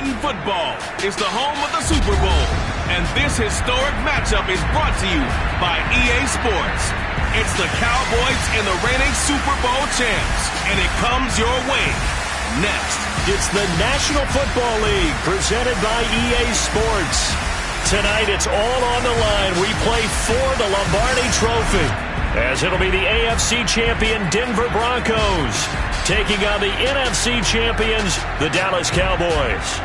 Madden football is the home of the Super Bowl, and this historic matchup is brought to you by EA Sports. It's the Cowboys and the reigning Super Bowl champs, and it comes your way. Next, it's the National Football League presented by EA Sports. Tonight, it's all on the line. We play for the Lombardi Trophy, as it'll be the AFC champion Denver Broncos taking on the NFC champions, the Dallas Cowboys.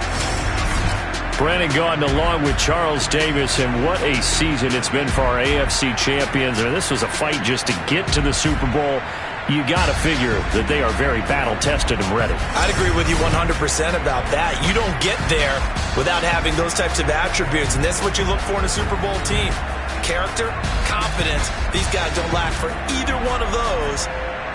Brandon Gaudin along with Charles Davis, and what a season it's been for our AFC champions. I mean, this was a fight just to get to the Super Bowl. You got to figure that they are very battle-tested and ready. I'd agree with you 100% about that. You don't get there without having those types of attributes, and that's what you look for in a Super Bowl team. Character, confidence. These guys don't lack for either one of those.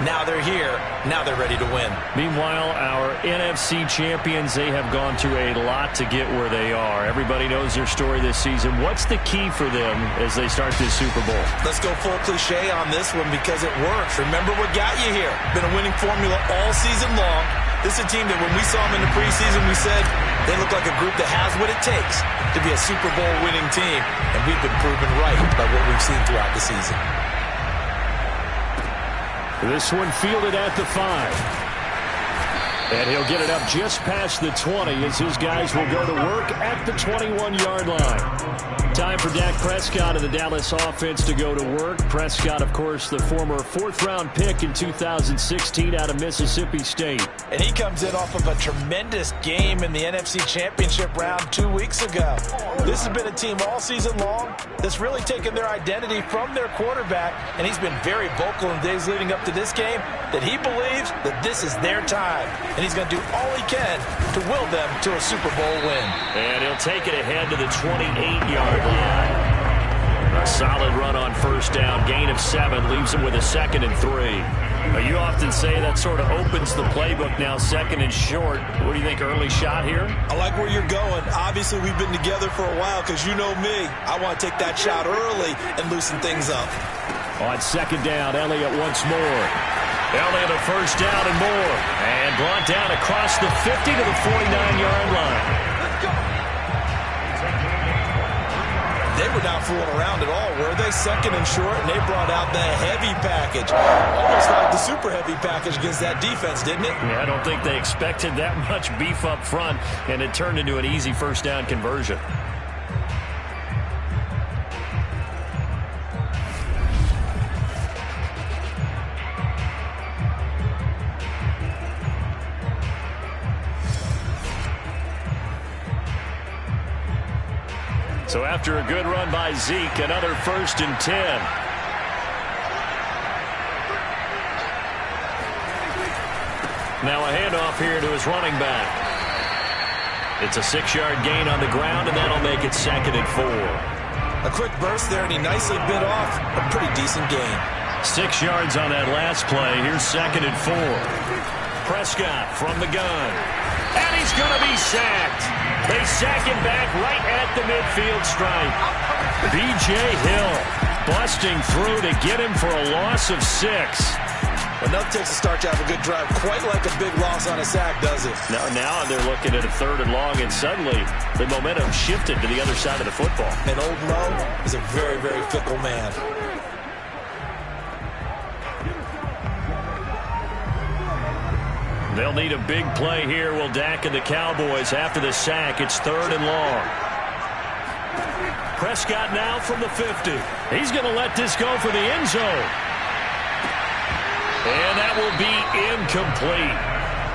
Now they're here. Now they're ready to win. Meanwhile, our NFC champions, they have gone through a lot to get where they are. Everybody knows their story this season. What's the key for them as they start this Super Bowl? Let's go full cliche on this one because it works. Remember what got you here. Been a winning formula all season long. This is a team that when we saw them in the preseason, we said they look like a group that has what it takes to be a Super Bowl winning team. And we've been proven right by what we've seen throughout the season. This one fielded at the 5. And he'll get it up just past the 20 as his guys will go to work at the 21-yard line. Time for Dak Prescott and the Dallas offense to go to work. Prescott, of course, the former 4th-round pick in 2016 out of Mississippi State. And he comes in off of a tremendous game in the NFC Championship round 2 weeks ago. This has been a team all season long that's really taken their identity from their quarterback, and he's been very vocal in the days leading up to this game that he believes that this is their time. And he's going to do all he can to will them to a Super Bowl win. And he'll take it ahead to the 28-yard line. A solid run on first down. Gain of 7 leaves him with a 2nd and 3. Now, you often say that sort of opens the playbook now, 2nd and short. What do you think, early shot here? I like where you're going. Obviously, we've been together for a while because you know me. I want to take that shot early and loosen things up. On 2nd down, Elliott once more. Elliott a first down and more. And brought down across the 50 to the 49-yard line. They were not fooling around at all, were they? 2nd and short, and they brought out the heavy package. Almost like the super heavy package against that defense, didn't it? Yeah, I don't think they expected that much beef up front, and it turned into an easy first down conversion. So after a good run by Zeke, another 1st and 10. Now a handoff here to his running back. It's a 6-yard gain on the ground, and that'll make it 2nd and 4. A quick burst there, and he nicely bit off a pretty decent gain. 6 yards on that last play. Here's 2nd and 4. Prescott from the gun. And he's going to be sacked. They sack him back right at the midfield stripe. B.J. Hill busting through to get him for a loss of 6. Enough takes a start to have a good drive. Quite like a big loss on a sack, does it? Now they're looking at a 3rd and long, and suddenly the momentum shifted to the other side of the football. And old Mo is a very, very fickle man. They'll need a big play here, will Dak and the Cowboys after the sack. It's 3rd and long. Prescott now from the 50. He's going to let this go for the end zone. And that will be incomplete.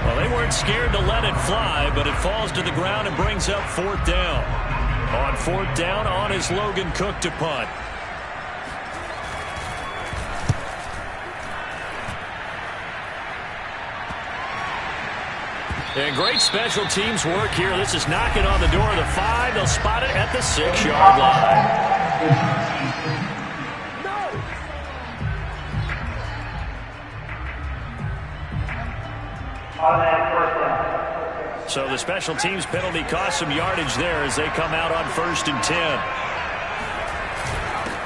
Well, they weren't scared to let it fly, but it falls to the ground and brings up 4th down. On 4th down, on is Logan Cook to punt. And great special teams work here. This is knocking on the door of the 5. They'll spot it at the 6-yard line. So the special teams penalty cost some yardage there as they come out on 1st and 10.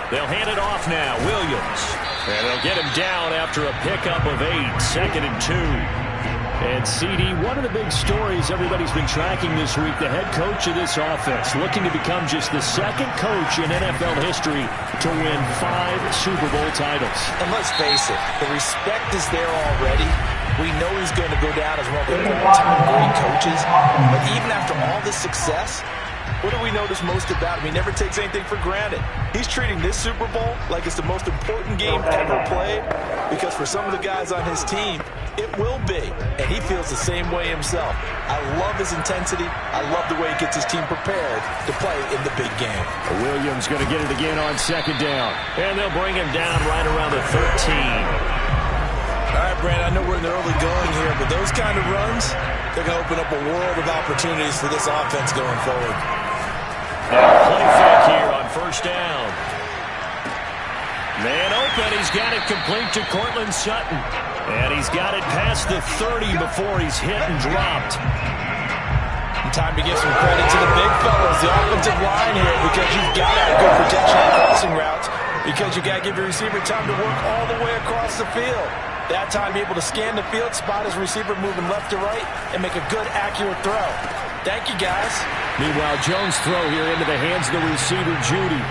They'll hand it off now. Williams. And they'll get him down after a pickup of 8. 2nd and 2. And CD, one of the big stories everybody's been tracking this week, the head coach of this offense, looking to become just the second coach in NFL history to win 5 Super Bowl titles. And let's face it, the respect is there already. We know he's going to go down as one of the all-time great coaches. But even after all this success, what do we notice most about him? He never takes anything for granted. He's treating this Super Bowl like it's the most important game ever played, because for some of the guys on his team, it will be, and he feels the same way himself. I love his intensity. I love the way he gets his team prepared to play in the big game. Williams going to get it again on second down, and they'll bring him down right around the 13. All right, Brandon, I know we're in the early going here, but those kind of runs, they're going to open up a world of opportunities for this offense going forward. And play fake here on first down. Man open, he's got it complete to Cortland Sutton. And he's got it past the 30 before he's hit and dropped. Time to give some credit to the big fellas, the offensive line here, because you've got to have good protection on crossing routes, because you got to give your receiver time to work all the way across the field. That time, be able to scan the field, spot his receiver moving left to right, and make a good, accurate throw. Thank you, guys. Meanwhile, Jones' throw here into the hands of the receiver, Judy.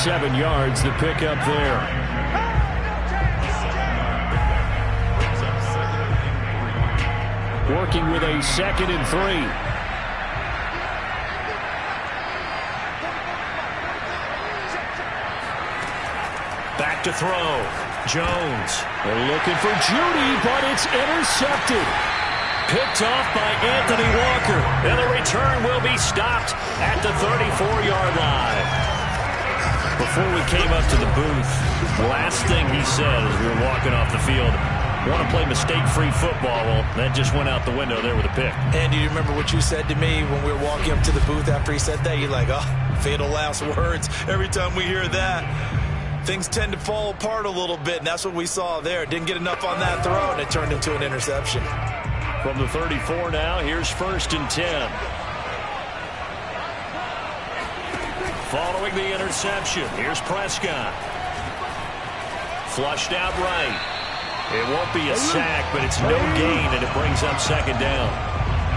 7 yards, the pickup there. Working with a 2nd and 3. Back to throw. Jones. They're looking for Judy, but it's intercepted. Picked off by Anthony Walker. And the return will be stopped at the 34-yard line. Before we came up to the booth, the last thing he said as we were walking off the field, want to play mistake-free football. Well, that just went out the window there with a pick. And do you remember what you said to me when we were walking up to the booth after he said that? You're like, oh, fatal last words. Every time we hear that, things tend to fall apart a little bit, and that's what we saw there. Didn't get enough on that throw, and it turned into an interception. From the 34 now, here's 1st and 10. Following the interception, here's Prescott. Flushed out right. It won't be a sack, but it's no gain, and it brings up 2nd down.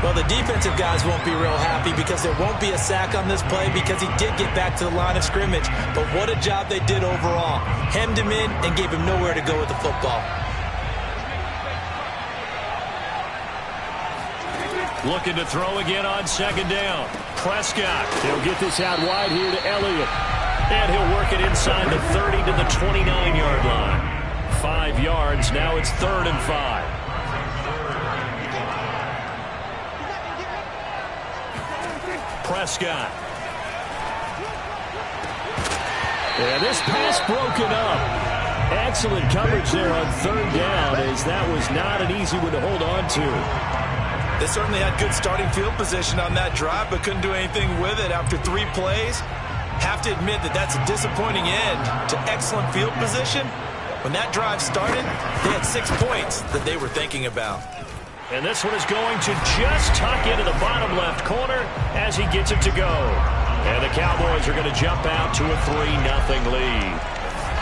Well, the defensive guys won't be real happy because there won't be a sack on this play because he did get back to the line of scrimmage. But what a job they did overall. Hemmed him in and gave him nowhere to go with the football. Looking to throw again on 2nd down. Prescott. He'll get this out wide here to Elliott. And he'll work it inside the 30 to the 29-yard line. 5 yards. Now it's 3rd and 5. Prescott. And this pass broken up. Excellent coverage there on 3rd down, as that was not an easy one to hold on to. They certainly had good starting field position on that drive, but couldn't do anything with it after 3 plays. Have to admit that that's a disappointing end to excellent field position. When that drive started, they had 6 points that they were thinking about. And this one is going to just tuck into the bottom left corner as he gets it to go. And the Cowboys are going to jump out to a 3-0 lead.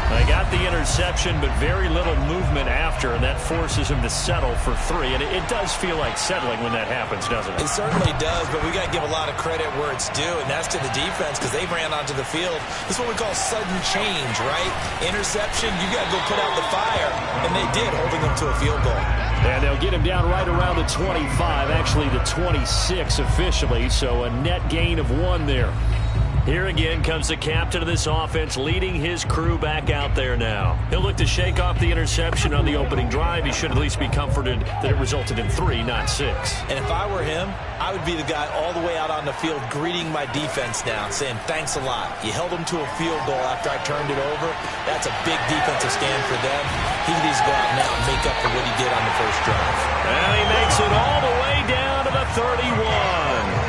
They got the interception, but very little movement after, and that forces him to settle for 3. And it does feel like settling when that happens, doesn't it? It certainly does, but we got to give a lot of credit where it's due, and that's to the defense because they ran onto the field. This is what we call sudden change, right? Interception, you got to go put out the fire, and they did, holding them to a field goal. And they'll get him down right around the 25, actually the 26 officially, so a net gain of 1 there. Here again comes the captain of this offense, leading his crew back out there now. He'll look to shake off the interception on the opening drive. He should at least be comforted that it resulted in 3, not 6. And if I were him, I would be the guy all the way out on the field greeting my defense now, saying, thanks a lot. You held them to a field goal after I turned it over. That's a big defensive stand for them. He needs to go out now and make up for what he did on the first drive. And he makes it all the way down to the 31.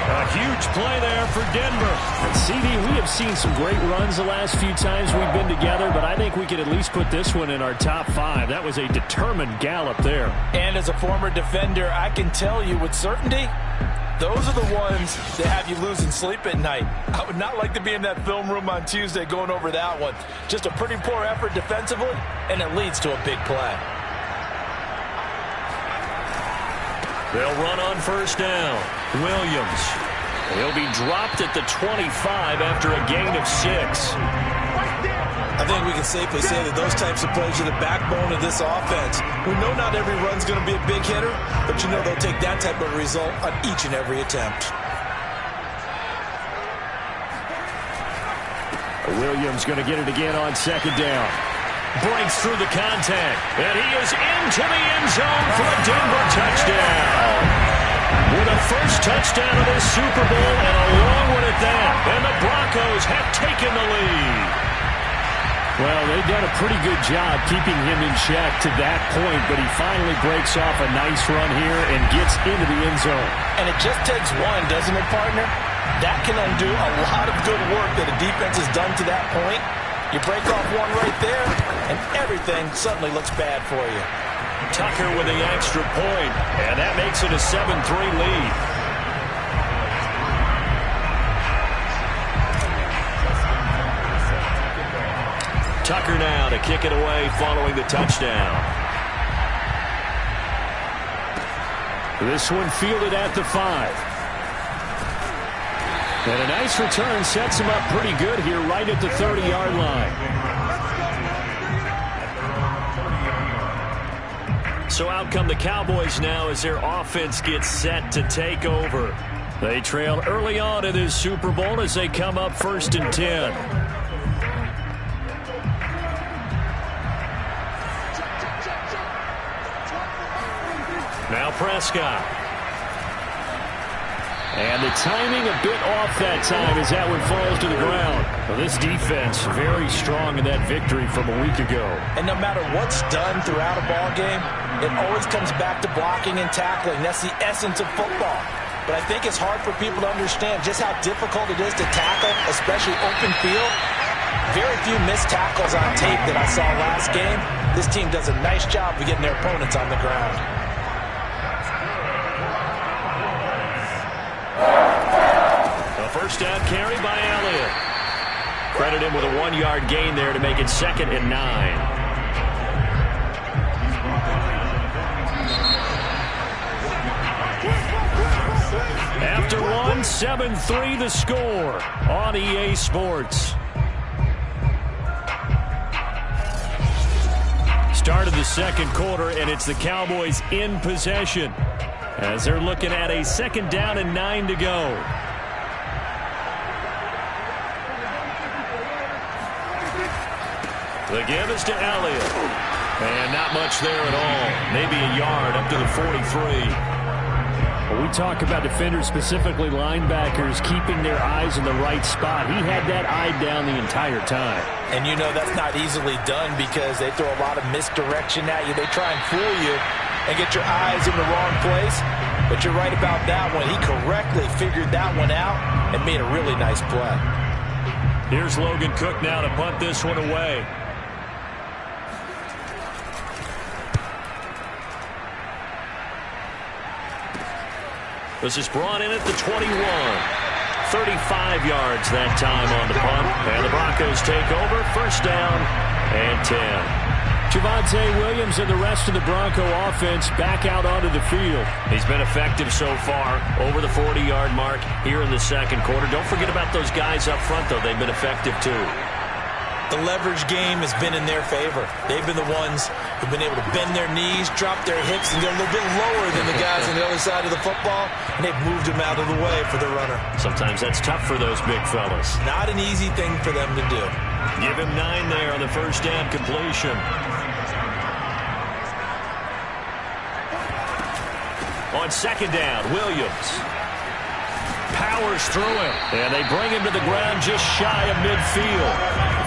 A huge play there for Denver. And CD, we have seen some great runs the last few times we've been together, but I think we could at least put this one in our top 5. That was a determined gallop there. And as a former defender, I can tell you with certainty, those are the ones that have you losing sleep at night. I would not like to be in that film room on Tuesday going over that one. Just a pretty poor effort defensively, and it leads to a big play. They'll run on first down. Williams. He'll be dropped at the 25 after a gain of 6. I think we can safely say that those types of plays are the backbone of this offense. We know not every run's going to be a big hitter, but you know they'll take that type of result on each and every attempt. Williams going to get it again on second down. Breaks through the contact, and he is into the end zone for a Denver touchdown. With a first touchdown of this Super Bowl and a long one at that, and the Broncos have taken the lead. Well, they've done a pretty good job keeping him in check to that point, but he finally breaks off a nice run here and gets into the end zone. And it just takes one, doesn't it, partner? That can undo a lot of good work that a defense has done to that point. You break off one right there, and everything suddenly looks bad for you. Tucker with the extra point, and that makes it a 7-3 lead. Tucker now to kick it away following the touchdown. This one fielded at the 5. And a nice return sets him up pretty good here right at the 30-yard line. So out come the Cowboys now as their offense gets set to take over. They trail early on in this Super Bowl as they come up 1st and 10. Now Prescott. And the timing a bit off that time as that one falls to the ground. Well, this defense very strong in that victory from a week ago. And no matter what's done throughout a ball game, it always comes back to blocking and tackling. That's the essence of football. But I think it's hard for people to understand just how difficult it is to tackle, especially open field. Very few missed tackles on tape that I saw last game. This team does a nice job of getting their opponents on the ground. First down carry by Elliott. Credit him with a 1-yard gain there to make it 2nd and 9. After 1, 7-3 the score on EA Sports. Start of the second quarter, and it's the Cowboys in possession as they're looking at a 2nd down and 9 to go. The give is to Elliott. And not much there at all. Maybe a yard up to the 43. Well, we talk about defenders, specifically linebackers, keeping their eyes in the right spot. He had that eye down the entire time. And you know that's not easily done because they throw a lot of misdirection at you. They try and fool you and get your eyes in the wrong place. But you're right about that one. He correctly figured that one out and made a really nice play. Here's Logan Cook now to punt this one away. This is brought in at the 21. 35 yards that time on the punt. And the Broncos take over. 1st down and 10. Javonte Williams and the rest of the Bronco offense back out onto the field. He's been effective so far, over the 40-yard mark here in the second quarter. Don't forget about those guys up front, though. They've been effective, too. The leverage game has been in their favor. They've been the ones who've been able to bend their knees, drop their hips, and get a little bit lower than the guys on the other side of the football, and they've moved them out of the way for the runner. Sometimes that's tough for those big fellas. Not an easy thing for them to do. Give him 9 there on the first down completion. On 2nd down, Williams powers through him, and they bring him to the ground just shy of midfield.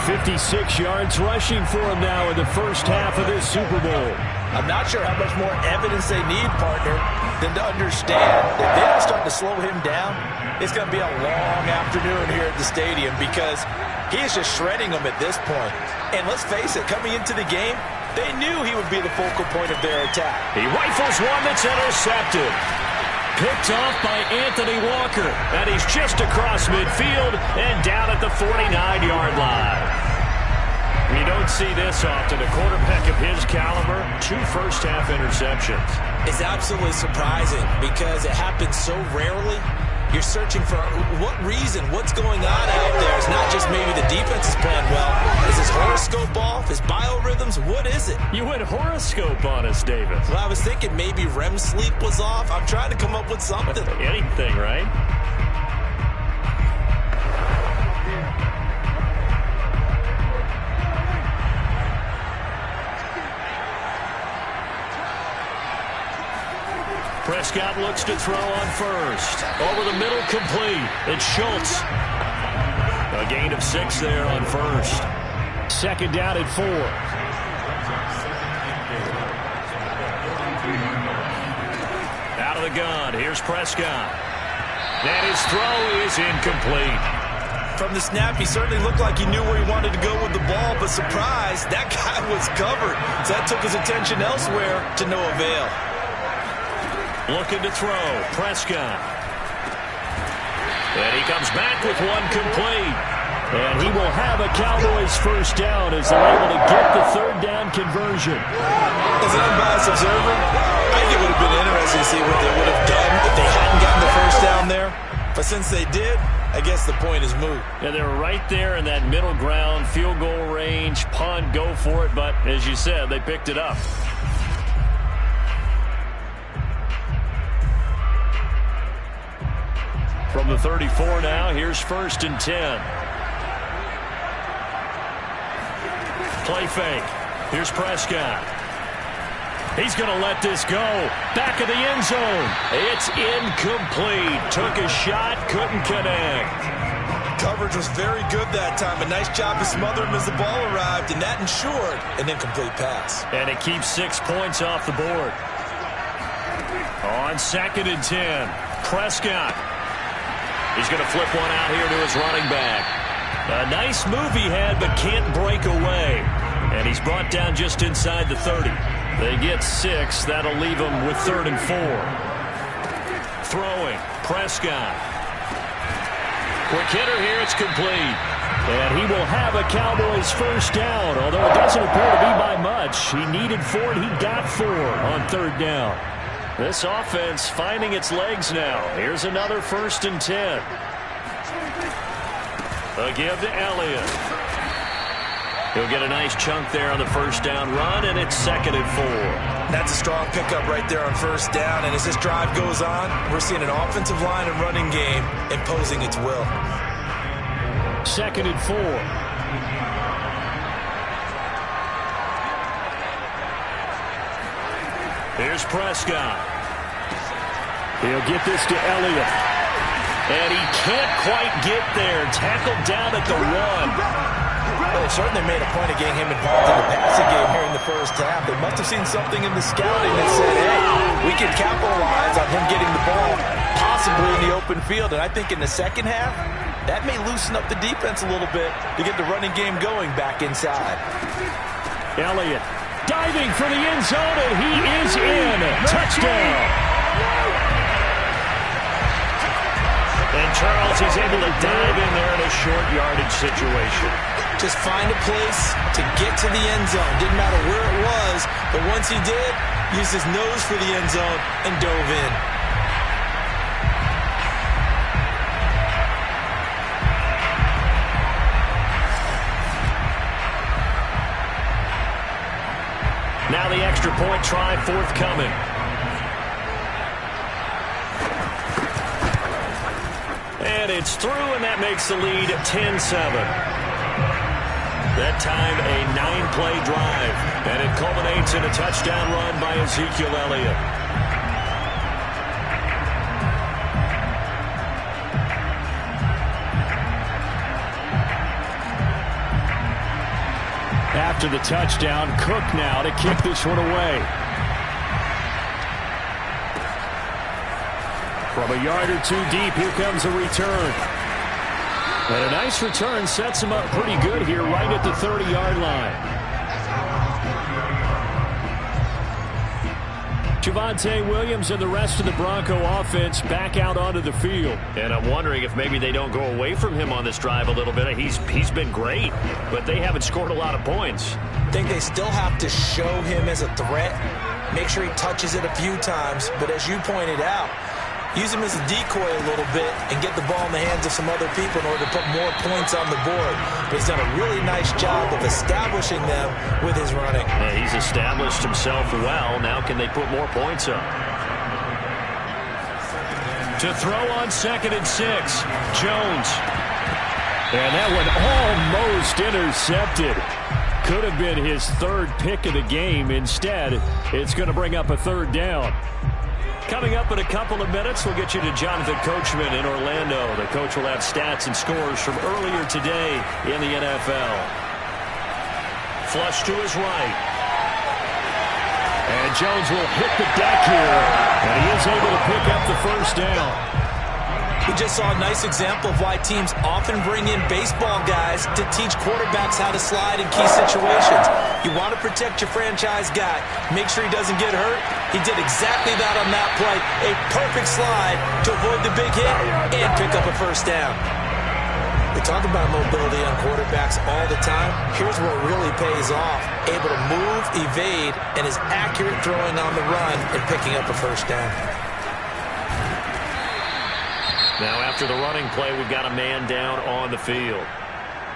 56 yards rushing for him now in the first half of this Super Bowl. I'm not sure how much more evidence they need, partner, than to understand that they don't start to slow him down. It's going to be a long afternoon here at the stadium because he is just shredding them at this point. And let's face it, coming into the game, they knew he would be the focal point of their attack. He rifles one that's intercepted. Picked off by Anthony Walker. And he's just across midfield and down at the 49-yard line. You don't see this often. A quarterback of his caliber, 2 first-half interceptions. It's absolutely surprising because it happens so rarely. You're searching for what reason, what's going on out there. It's not just maybe the defense is playing well. Is his horoscope off? His biorhythms? What is it? You went horoscope on us, David. Well, I was thinking maybe REM sleep was off. I'm trying to come up with something. Anything, right? Prescott looks to throw on first. Over the middle, complete. It's Schultz. A gain of 6 there on first. Second down at 4. Out of the gun. Here's Prescott. And his throw is incomplete. From the snap, he certainly looked like he knew where he wanted to go with the ball, but surprise, that guy was covered. So that took his attention elsewhere to no avail. Looking to throw. Prescott. And he comes back with one complete. And he will have a Cowboys first down as they're able to get the third down conversion. As an unbiased observer, I think it would have been interesting to see what they would have done if they hadn't gotten the first down there. But since they did, I guess the point is moot. Yeah, they're right there in that middle ground, field goal range, punt, go for it. But as you said, they picked it up. From the 34 now, here's 1st and 10. Play fake. Here's Prescott. He's going to let this go. Back of the end zone. It's incomplete. Took a shot, couldn't connect. Coverage was very good that time. A nice job to smother him as the ball arrived, and that ensured an incomplete pass. And it keeps 6 points off the board. On 2nd and 10, Prescott. He's going to flip one out here to his running back. A nice move he had, but can't break away. And he's brought down just inside the 30. They get 6. That'll leave him with 3rd and 4. Throwing. Prescott. Quick hitter here. It's complete. And he will have a Cowboys first down, although it doesn't appear to be by much. He needed 4, and he got 4 on 3rd down. This offense finding its legs now. Here's another 1st and 10. A give to Elliott. He'll get a nice chunk there on the first down run, and it's 2nd and 4. That's a strong pickup right there on first down, and as this drive goes on, we're seeing an offensive line and running game imposing its will. 2nd and 4. Here's Prescott. He'll get this to Elliott. And he can't quite get there. Tackled down at the 1. Well, they certainly made a point of getting him involved in the passing game here in the first half. They must have seen something in the scouting that said, hey, we can capitalize on him getting the ball, possibly in the open field. And I think in the second half, that may loosen up the defense a little bit to get the running game going back inside. Elliott diving for the end zone, and he is in. Touchdown. And Charles is able to dive in there in a short yardage situation. Just find a place to get to the end zone. Didn't matter where it was, but once he did, used his nose for the end zone and dove in. Now the extra point try forthcoming. And it's through, and that makes the lead 10-7. That time a 9-play drive, and it culminates in a touchdown run by Ezekiel Elliott. After the touchdown, Cook now to kick this one away. From a yard or 2 deep, here comes a return. And a nice return sets him up pretty good here right at the 30-yard line. Javonte Williams and the rest of the Bronco offense back out onto the field. And I'm wondering if maybe they don't go away from him on this drive a little bit. He's been great, but they haven't scored a lot of points. I think they still have to show him as a threat, make sure he touches it a few times, but as you pointed out, use him as a decoy a little bit and get the ball in the hands of some other people in order to put more points on the board. But he's done a really nice job of establishing them with his running. Yeah, he's established himself well. Now can they put more points up? To throw on 2nd and 6, Jones. And that one almost intercepted. Could have been his 3rd pick of the game. Instead, it's going to bring up a 3rd down. Coming up in a couple of minutes, we'll get you to Jonathan Coachman in Orlando. The coach will have stats and scores from earlier today in the NFL. Flush to his right. And Jones will hit the deck here, and he is able to pick up the 1st down. We just saw a nice example of why teams often bring in baseball guys to teach quarterbacks how to slide in key situations. You want to protect your franchise guy. Make sure he doesn't get hurt. He did exactly that on that play. A perfect slide to avoid the big hit and pick up a 1st down. We talk about mobility on quarterbacks all the time. Here's where it really pays off. Able to move, evade, and is accurate throwing on the run and picking up a 1st down. Now after the running play, we've got a man down on the field.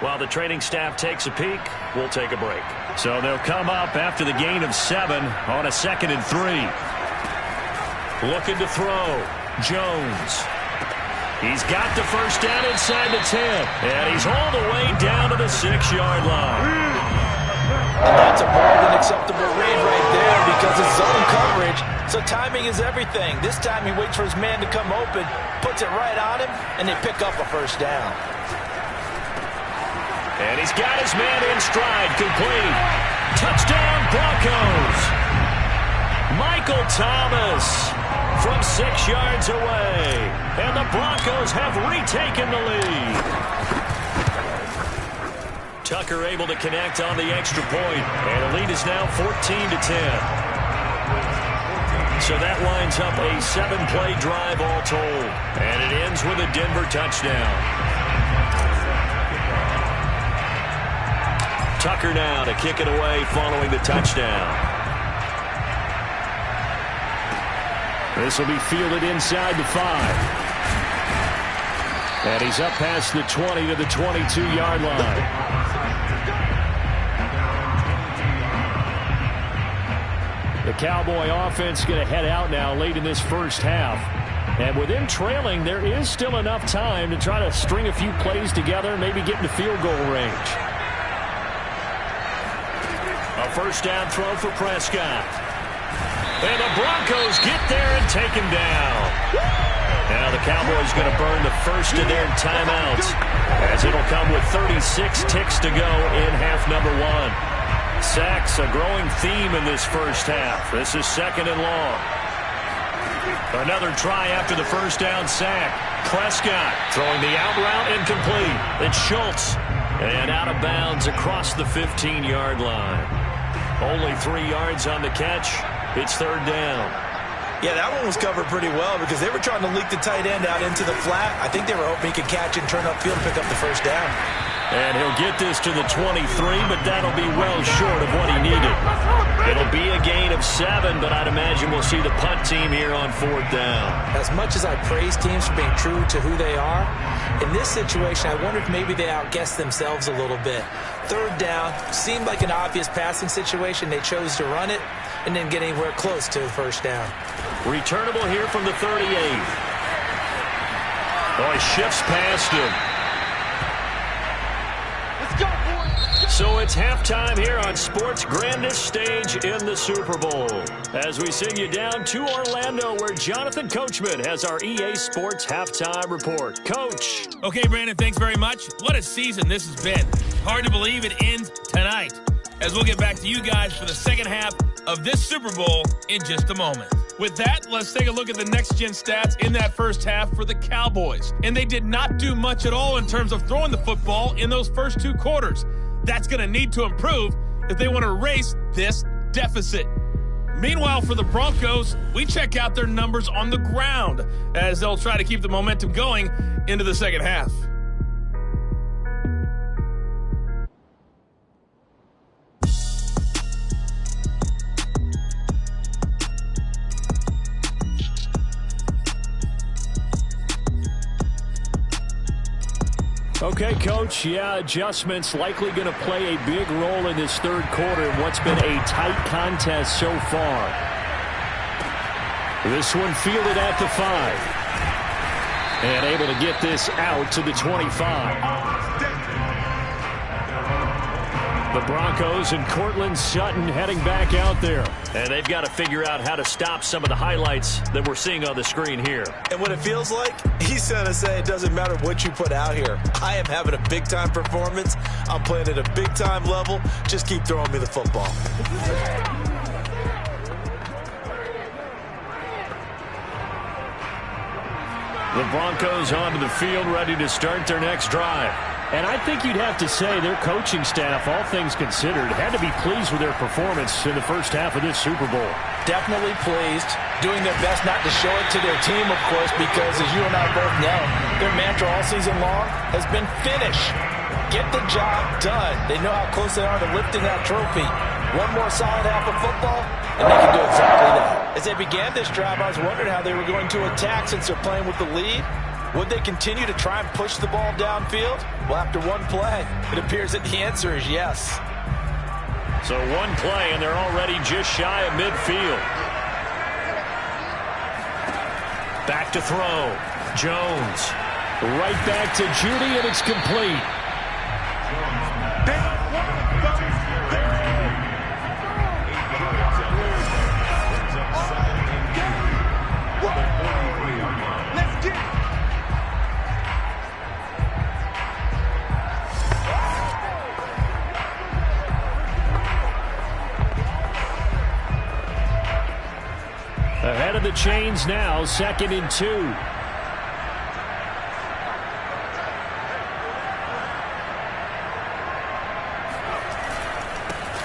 While the training staff takes a peek, we'll take a break. So they'll come up after the gain of 7 on a 2nd and 3. Looking to throw. Jones. He's got the 1st down inside the 10. And he's all the way down to the 6-yard line. And that's a more than acceptable read right there because it's zone coverage. So timing is everything. This time he waits for his man to come open, puts it right on him, and they pick up a 1st down. And he's got his man in stride, complete. Touchdown, Broncos. Michael Thomas from 6 yards away. And the Broncos have retaken the lead. Tucker able to connect on the extra point. And the lead is now 14-10. So that lines up a 7-play drive all told. And it ends with a Denver touchdown. Tucker now to kick it away following the touchdown. This will be fielded inside the 5. And he's up past the 20 to the 22-yard line. The Cowboy offense going to head out now late in this 1st half. And with them trailing, there is still enough time to try to string a few plays together, maybe get into field goal range. A 1st down throw for Prescott. And the Broncos get there and take him down. Now the Cowboys going to burn the 1st of their timeouts as it'll come with 36 ticks to go in half number 1. Sacks, a growing theme in this 1st half. This is 2nd and long. Another try after the 1st down sack. Prescott throwing the out route incomplete. It's Schultz. And out of bounds across the 15-yard line. Only 3 yards on the catch. It's 3rd down. Yeah, that one was covered pretty well because they were trying to leak the tight end out into the flat. I think they were hoping he could catch and turn upfield and pick up the 1st down. And he'll get this to the 23, but that'll be well short of what he needed. It'll be a gain of 7, but I'd imagine we'll see the punt team here on 4th down. As much as I praise teams for being true to who they are, in this situation, I wonder if maybe they outguessed themselves a little bit. 3rd down seemed like an obvious passing situation. They chose to run it and didn't get anywhere close to the 1st down. Returnable here from the 38. Oh, he shifts past him. So it's halftime here on sports' grandest stage in the Super Bowl. As we send you down to Orlando, where Jonathan Coachman has our EA Sports halftime report. Coach. Okay, Brandon, thanks very much. What a season this has been. Hard to believe it ends tonight, as we'll get back to you guys for the 2nd half of this Super Bowl in just a moment. With that, let's take a look at the next-gen stats in that 1st half for the Cowboys. And they did not do much at all in terms of throwing the football in those first 2 quarters. That's going to need to improve if they want to erase this deficit. Meanwhile, for the Broncos, we check out their numbers on the ground as they'll try to keep the momentum going into the second half. Okay, Coach, adjustments likely going to play a big role in this third quarter in what's been a tight contest so far. This one fielded at the 5. And able to get this out to the 25. The Broncos and Cortland Sutton heading back out there. And they've got to figure out how to stop some of the highlights that we're seeing on the screen here. And what it feels like, he's going to say it doesn't matter what you put out here. I am having a big-time performance. I'm playing at a big-time level. Just keep throwing me the football. The Broncos onto the field, ready to start their next drive. And I think you'd have to say their coaching staff, all things considered, had to be pleased with their performance in the first half of this Super Bowl. Definitely pleased, doing their best not to show it to their team, of course, because as you and I both know, their mantra all season long has been finish. Get the job done. They know how close they are to lifting that trophy. One more solid half of football, and they can do exactly that. As they began this drive, I was wondering how they were going to attack since they're playing with the lead. Would they continue to try and push the ball downfield? Well, after one play, it appears that the answer is yes. So one play, and they're already just shy of midfield. Back to throw. Jones. Right back to Judy, and it's complete. Ahead of the chains now, 2nd and 2.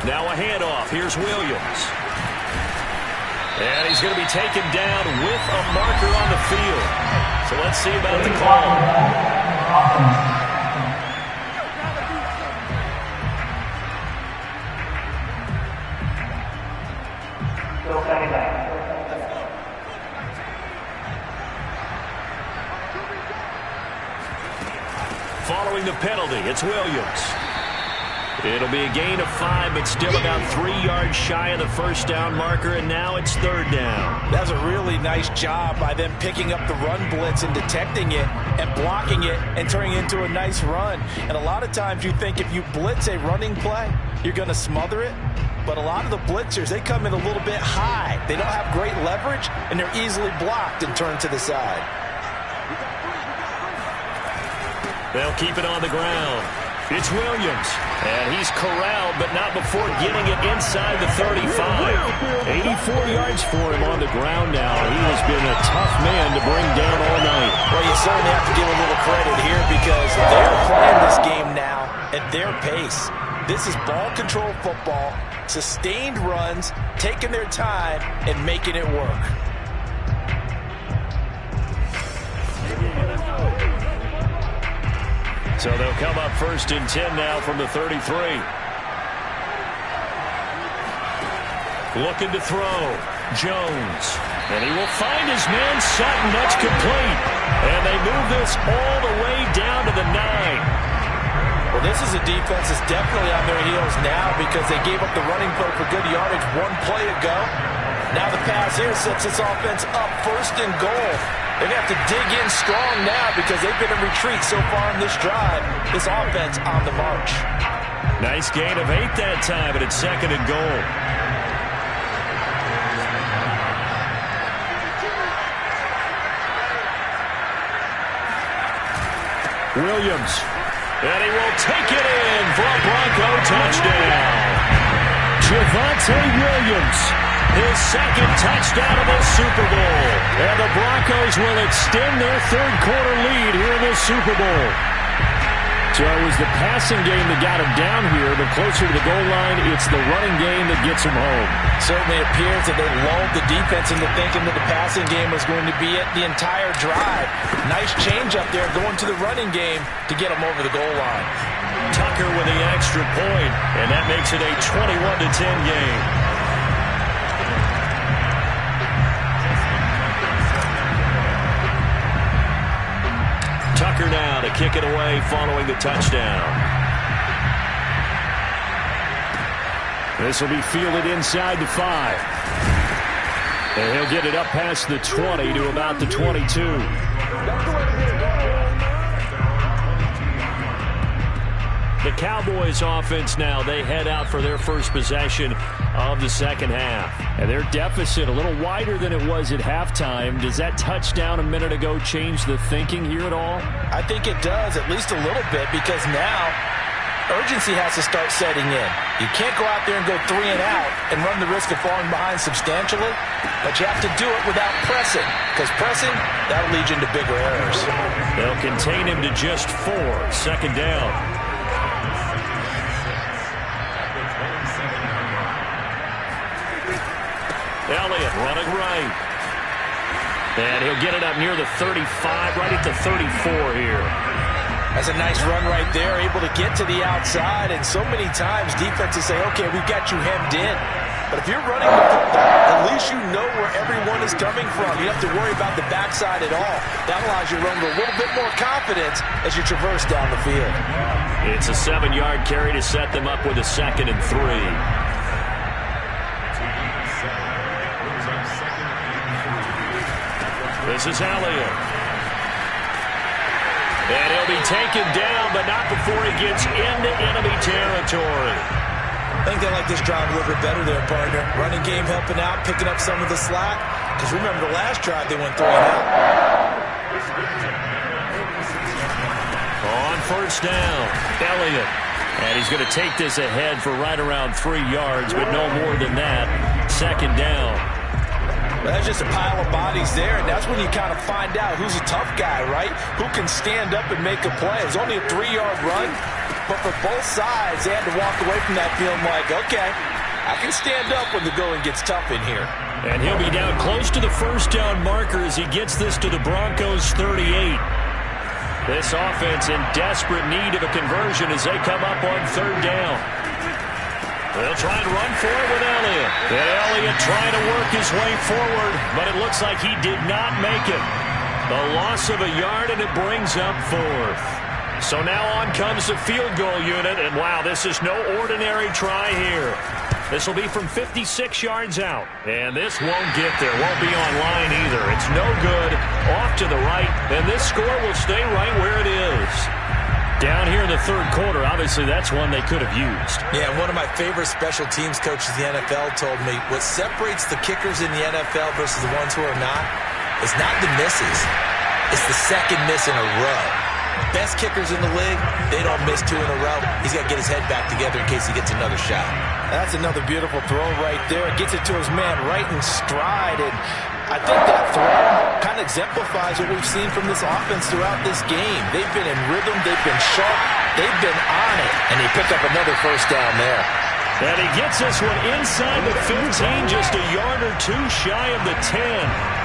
Now a handoff. Here's Williams. And he's going to be taken down with a marker on the field. So let's see about the call. Following the penalty, it's Williams. It'll be a gain of 5, but still about 3 yards shy of the first down marker, and now it's 3rd down. That's a really nice job by them picking up the run blitz and detecting it and blocking it and turning it into a nice run. And a lot of times you think if you blitz a running play, you're going to smother it. But a lot of the blitzers, they come in a little bit high. They don't have great leverage, and they're easily blocked and turned to the side. They'll keep it on the ground. It's Williams. And he's corralled, but not before getting it inside the 35. 84 yards for him on the ground now. He has been a tough man to bring down all night. Well, you certainly have to give a little credit here because they're playing this game now at their pace. This is ball control football, sustained runs, taking their time, and making it work. So they'll come up 1st and 10 now from the 33. Looking to throw. Jones. And he will find his man Sutton. That's complete. And they move this all the way down to the 9. Well, this is a defense that's definitely on their heels now because they gave up the running play for good yardage one play ago. Now the pass here sets this offense up 1st and goal. They're going to have to dig in strong now because they've been in retreat so far in this drive. This offense on the march. Nice gain of 8 that time, but it's 2nd and goal. Williams. And he will take it in for a Bronco touchdown. Javonte Williams. His 2nd touchdown of the Super Bowl. And the Broncos will extend their 3rd quarter lead here in the Super Bowl. So it was the passing game that got him down here, but closer to the goal line, it's the running game that gets him home. Certainly appears that they lulled the defense into thinking that the passing game was going to be it the entire drive. Nice change up there going to the running game to get him over the goal line. Tucker with the extra point, and that makes it a 21-10 game. Tucker now to kick it away following the touchdown. This will be fielded inside the 5. And he'll get it up past the 20 to about the 22. The Cowboys offense now, they head out for their first possession of the second half. And their deficit a little wider than it was at halftime. Does that touchdown a minute ago change the thinking here at all? I think it does, at least a little bit, because now urgency has to start setting in. You can't go out there and go 3 and out and run the risk of falling behind substantially, but you have to do it without pressing, because pressing, that'll lead you into bigger errors. They'll contain him to just 4, second down. Elliott running right. And he'll get it up near the 35, right at the 34 here. That's a nice run right there, able to get to the outside. And so many times defenses say, okay, we've got you hemmed in. But if you're running the football, at least you know where everyone is coming from. You don't have to worry about the backside at all. That allows you to run with a little bit more confidence as you traverse down the field. It's a 7-yard carry to set them up with a 2nd and 3. This is Elliott. And he'll be taken down, but not before he gets into enemy territory. I think they like this drive a little bit better there, partner. Running game helping out, picking up some of the slack. Because remember the last drive, they went 3 and out. On first down, Elliott. And he's going to take this ahead for right around 3 yards, but no more than that. Second down. That's just a pile of bodies there, and that's when you kind of find out who's a tough guy, right? Who can stand up and make a play. It's only a 3-yard run, but for both sides, they had to walk away from that feeling like, okay, I can stand up when the going gets tough in here. And he'll be down close to the first down marker as he gets this to the Broncos' 38. This offense in desperate need of a conversion as they come up on third down. They'll try and run for it with Elliott. And Elliott trying to work his way forward, but it looks like he did not make it. The loss of a yard, and it brings up 4th. So now on comes the field goal unit, and wow, this is no ordinary try here. This will be from 56 yards out, and this won't get there, won't be online either. It's no good, off to the right, and this score will stay right where it is. Down here in the third quarter, obviously that's one they could have used. Yeah, one of my favorite special teams coaches in the NFL told me what separates the kickers in the NFL versus the ones who are not is not the misses. It's the second miss in a row. Best kickers in the league, they don't miss 2 in a row. He's got to get his head back together in case he gets another shot. That's another beautiful throw right there. Gets it to his man right in stride, and I think that throw kind of exemplifies what we've seen from this offense throughout this game. They've been in rhythm. They've been sharp. They've been on it. And he picked up another first down there. And he gets this one inside the 15, just a yard or 2 shy of the 10.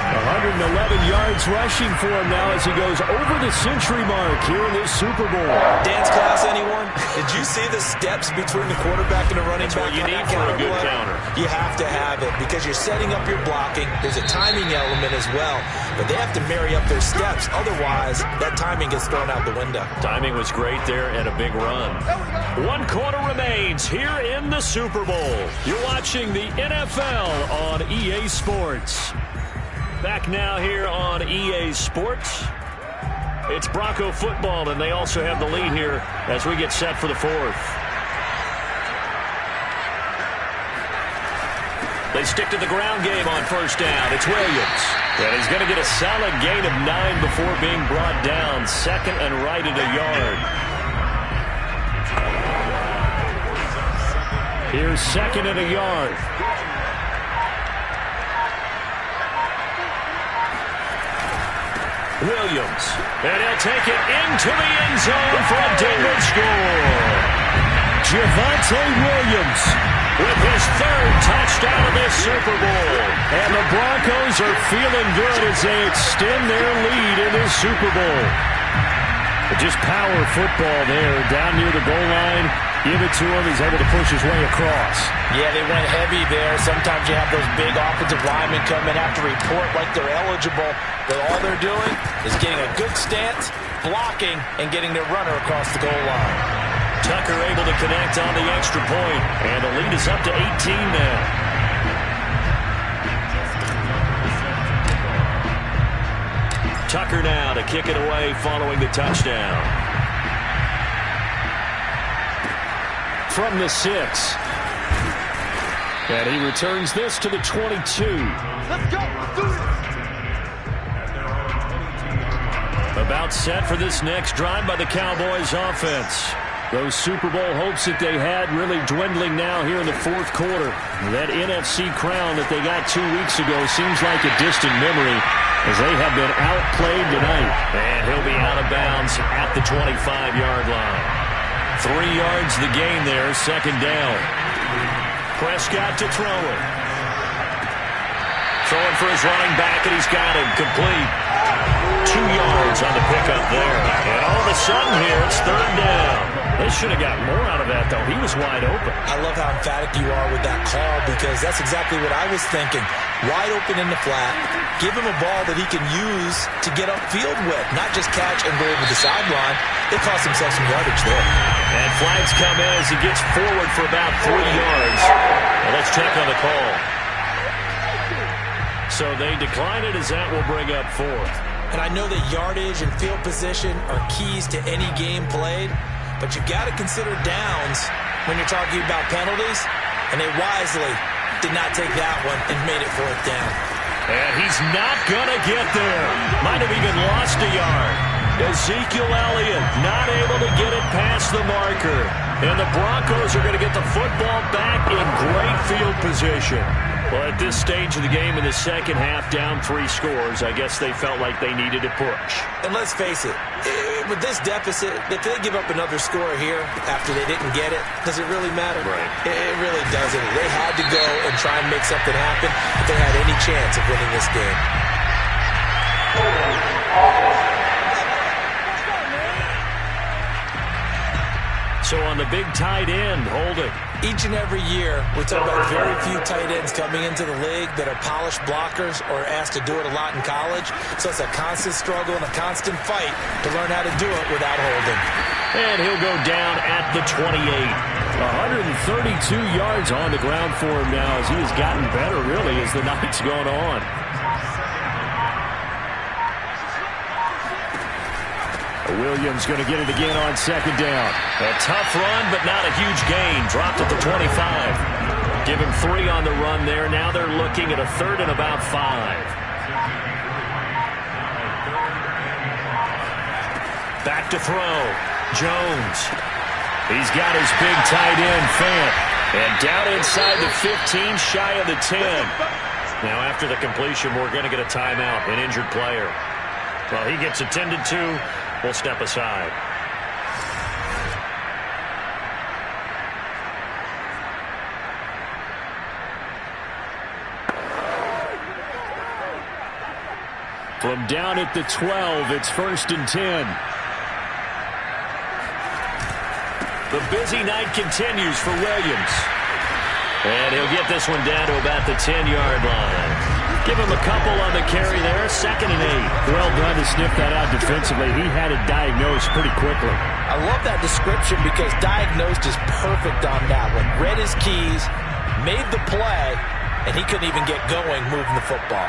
111 yards rushing for him now as he goes over the century mark here in this Super Bowl. Dance class, anyone? Did you see the steps between the quarterback and the running back? That's what you need for a good counter. You have to have it because you're setting up your blocking. There's a timing element as well, but they have to marry up their steps. Otherwise, that timing gets thrown out the window. Timing was great there and a big run. 1 quarter remains here in the Super Bowl. You're watching the NFL on EA Sports. Back now here on EA Sports. It's Bronco football, and they also have the lead here as we get set for the 4th. They stick to the ground game on first down. It's Williams. And he's going to get a solid gain of 9 before being brought down. Second and right at a yard. Here's second and a yard. Williams. And he'll take it into the end zone for a Denver score. Javonte Williams with his third touchdown of this Super Bowl. And the Broncos are feeling good as they extend their lead in this Super Bowl. But just power football there down near the goal line. Give it to him. He's able to push his way across. Yeah, they went heavy there. Sometimes you have those big offensive linemen come in, have to report like they're eligible. But all they're doing is getting a good stance, blocking, and getting their runner across the goal line. Tucker able to connect on the extra point. And the lead is up to 18 now. Tucker now to kick it away following the touchdown. From the 6. And he returns this to the 22. Let's go. Let's do it. About set for this next drive by the Cowboys offense. Those Super Bowl hopes that they had really dwindling now here in the fourth quarter. That NFC crown that they got 2 weeks ago seems like a distant memory as they have been outplayed tonight. And he'll be out of bounds at the 25-yard line. 3 yards the gain there, second down. Prescott to throw it. Throwing for his running back, and he's got him complete. 2 yards on the pickup there. And all of a sudden here, it's third down. They should have got more out of that, though. He was wide open. I love how emphatic you are with that call because that's exactly what I was thinking. Wide open in the flat. Give him a ball that he can use to get upfield with, not just catch and go over the sideline. It cost himself some yardage there. And flags come in as he gets forward for about 3 yards. Well, let's check on the call. So they decline it as that will bring up fourth. And I know that yardage and field position are keys to any game played, but you've got to consider downs when you're talking about penalties, and they wisely did not take that one and made it fourth down. And he's not going to get there. Might have even lost a yard. Ezekiel Elliott not able to get it past the marker. And the Broncos are going to get the football back in great field position. Well, at this stage of the game in the second half, down 3 scores, I guess they felt like they needed to push. And let's face it, with this deficit, if they give up another score here after they didn't get it, does it really matter? Right. It really doesn't. They had to go and try and make something happen if they had any chance of winning this game. So on the big tight end, holding. Each and every year, we're talking about very few tight ends coming into the league that are polished blockers or asked to do it a lot in college. So it's a constant struggle and a constant fight to learn how to do it without holding. And he'll go down at the 28. 132 yards on the ground for him now as he has gotten better, really, as the night's gone on. Williams going to get it again on second down. A tough run, but not a huge gain. Dropped at the 25. Give him 3 on the run there. Now they're looking at a third and about 5. Back to throw. Jones. He's got his big tight end, Fant. And down inside the 15, shy of the 10. Now after the completion, we're going to get a timeout, an injured player. Well, he gets attended to. We'll step aside. From down at the 12, it's 1st and 10. The busy night continues for Williams. And he'll get this one down to about the 10-yard line. Give him a couple on the carry there, 2nd and 8. Well done to sniff that out defensively. He had it diagnosed pretty quickly. I love that description because diagnosed is perfect on that one. Read his keys, made the play, and he couldn't even get going moving the football.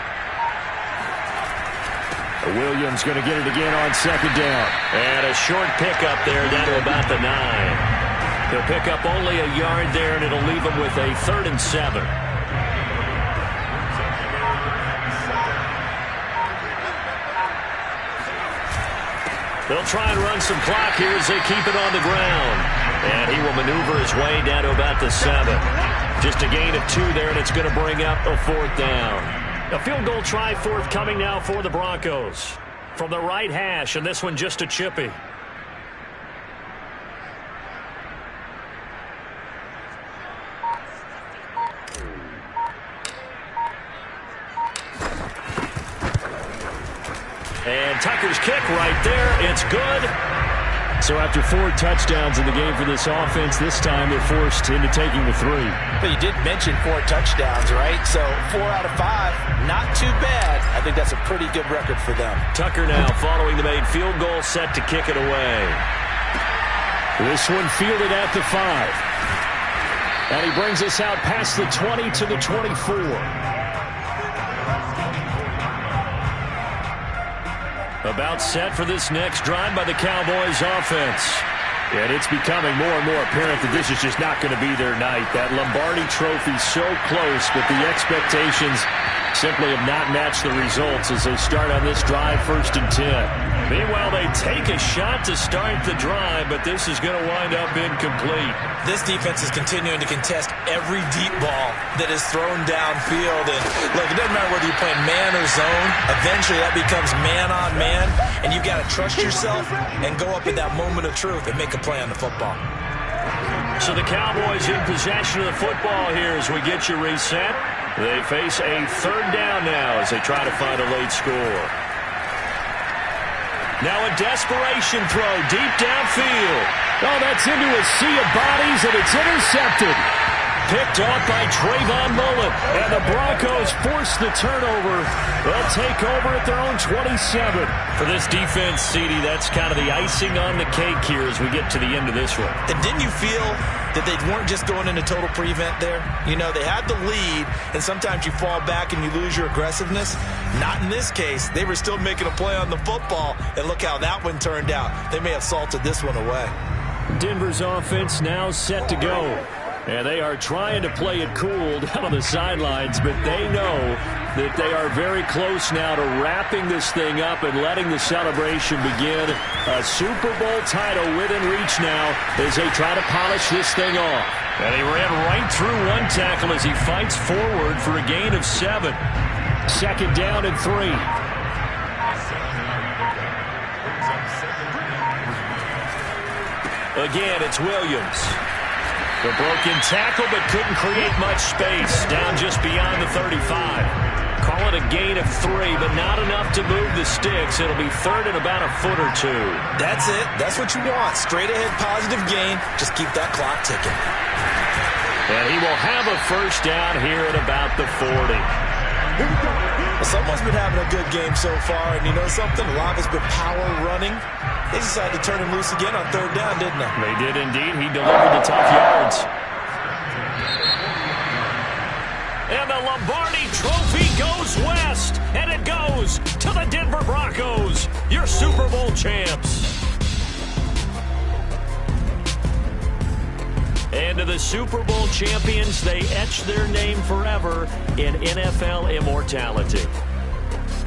Williams going to get it again on second down. And a short pickup there down to about the 9. He'll pick up only a yard there, and it'll leave him with a 3rd and 7. They'll try and run some clock here as they keep it on the ground. And he will maneuver his way down to about the 7. Just a gain of 2 there, and it's going to bring up a 4th down. A field goal try forthcoming now for the Broncos. from the right hash, and this one just a chippy. And Tucker's kick right there. It's good. So after 4 touchdowns in the game for this offense, this time they're forced into taking the 3. But you did mention 4 touchdowns, right? So 4 out of 5, not too bad. I think that's a pretty good record for them. Tucker now following the made field goal, set to kick it away. This one fielded at the 5. And he brings us out past the 20 to the 24. About set for this next drive by the Cowboys offense. And it's becoming more and more apparent that this is just not going to be their night. That Lombardi Trophy so close, but the expectations simply have not matched the results as they start on this drive 1st and 10. Meanwhile, they take a shot to start the drive, but this is going to wind up incomplete. This defense is continuing to contest every deep ball that is thrown downfield. And look, it doesn't matter whether you're playing man or zone. Eventually, that becomes man on man, and you've got to trust yourself and go up in that moment of truth and make a play on the football. So the Cowboys in possession of the football here as we get you reset. They face a 3rd down now as they try to find a late score. Now a desperation throw deep downfield. Oh, that's into a sea of bodies, and it's intercepted. Picked off by Trayvon Mullen, and the Broncos force the turnover. They'll take over at their own 27. For this defense, CD, that's kind of the icing on the cake here as we get to the end of this one. And didn't you feel that they weren't just going into total prevent there? You know, they had the lead, and sometimes you fall back and you lose your aggressiveness. Not in this case. They were still making a play on the football, and look how that one turned out. They may have salted this one away. Denver's offense now set to go. And they are trying to play it cool down on the sidelines, but they know that they are very close now to wrapping this thing up and letting the celebration begin. A Super Bowl title within reach now as they try to polish this thing off. And he ran right through one tackle as he fights forward for a gain of 7. 2nd down and 3. Again, it's Williams. The broken tackle, but couldn't create much space. Down just beyond the 35. Call it a gain of 3, but not enough to move the sticks. It'll be 3rd and about a foot or 2. That's it. That's what you want. Straight ahead positive gain. Just keep that clock ticking. And he will have a 1st down here at about the 40. Well, someone's been having a good game so far, and you know something? A lot has been power running. They decided to turn him loose again on 3rd down, didn't they? They did indeed. He delivered the tough yards. And the Lombardi Trophy goes west, and it goes to the Denver Broncos, your Super Bowl champs. And to the Super Bowl champions, they etch their name forever in NFL immortality.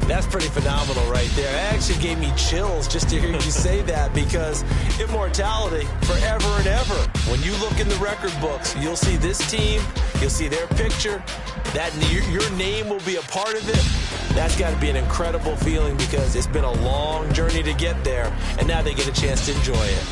That's pretty phenomenal right there. It actually gave me chills just to hear you say that, because immortality forever and ever. When you look in the record books, you'll see this team, you'll see their picture, that your name will be a part of it. That's got to be an incredible feeling, because it's been a long journey to get there, and now they get a chance to enjoy it.